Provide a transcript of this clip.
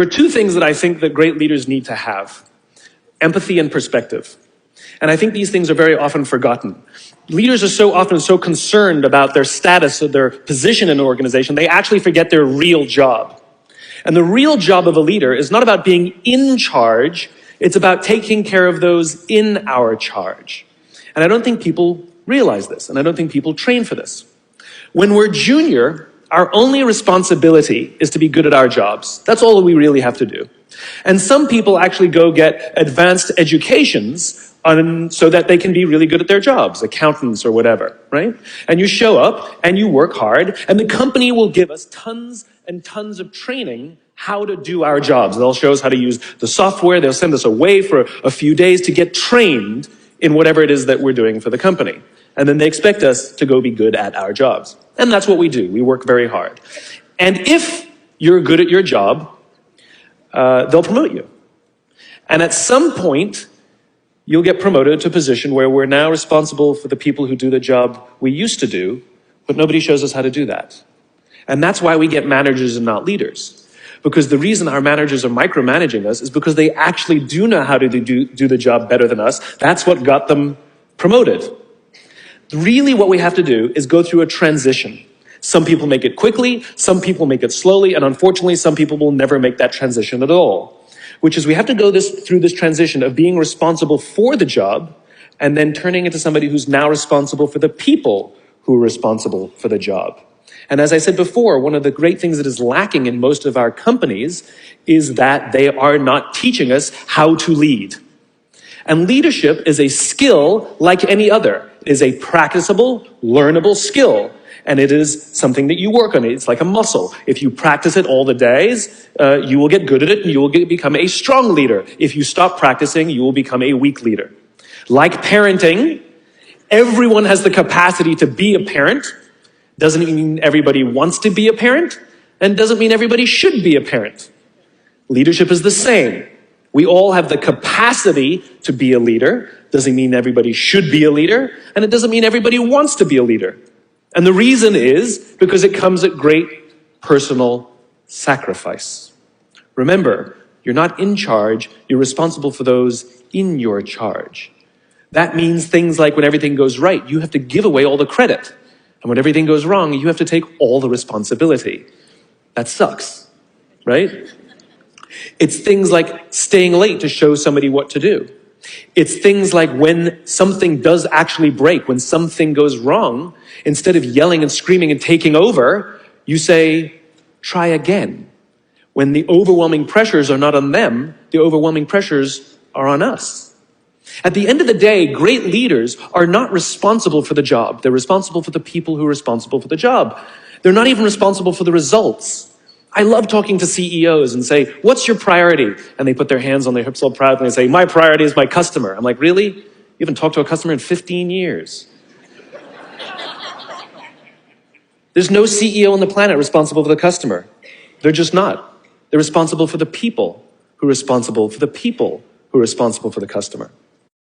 There are two things that I think that great leaders need to have: empathy and perspective. And I think these things are very often forgotten. Leaders are so often so concerned about their status or their position in an organization, they actually forget their real job. And the real job of a leader is not about being in charge, it's about taking care of those in our charge. And I don't think people realize this, and I don't think people train for this. When we're junior, our only responsibility is to be good at our jobs. That's all we really have to do. And some people actually go get advanced educations so that they can be really good at their jobs, accountants or whatever, right? And you show up and you work hard, and the company will give us tons and tons of training how to do our jobs. They'll show us how to use the software. They'll send us away for a few days to get trained in whatever it is that we're doing for the company. And then they expect us to go be good at our jobs. And that's what we do. We work very hard. And if you're good at your job, they'll promote you. And at some point, you'll get promoted to a position where we're now responsible for the people who do the job we used to do, but nobody shows us how to do that. And that's why we get managers and not leaders. Because the reason our managers are micromanaging us is because they actually do know how to do the job better than us. That's what got them promoted. Really what we have to do is go through a transition. Some people make it quickly, some people make it slowly, and unfortunately some people will never make that transition at all. Which is we have to go through this transition of being responsible for the job and then turning into somebody who's now responsible for the people who are responsible for the job. And as I said before, one of the great things that is lacking in most of our companies is that they are not teaching us how to lead. And leadership is a skill like any other. It is a practicable, learnable skill. And it is something that you work on. It's like a muscle. If you practice it all the days, you will get good at it and you will become a strong leader. If you stop practicing, you will become a weak leader. Like parenting, everyone has the capacity to be a parent. Doesn't mean everybody wants to be a parent, and doesn't mean everybody should be a parent. Leadership is the same. We all have the capacity to be a leader. Doesn't mean everybody should be a leader, and it doesn't mean everybody wants to be a leader. And the reason is because it comes at great personal sacrifice. Remember, you're not in charge, you're responsible for those in your charge. That means things like when everything goes right, you have to give away all the credit. And when everything goes wrong, you have to take all the responsibility. That sucks, right? It's things like staying late to show somebody what to do. It's things like when something does actually break, when something goes wrong, instead of yelling and screaming and taking over, you say, try again. When the overwhelming pressures are not on them, the overwhelming pressures are on us. At the end of the day, great leaders are not responsible for the job. They're responsible for the people who are responsible for the job. They're not even responsible for the results. I love talking to CEOs and say, what's your priority? And they put their hands on their hips all proud and they say, my priority is my customer. I'm like, really? You haven't talked to a customer in 15 years. There's no CEO on the planet responsible for the customer. They're just not. They're responsible for the people who are responsible for the people who are responsible for the customer.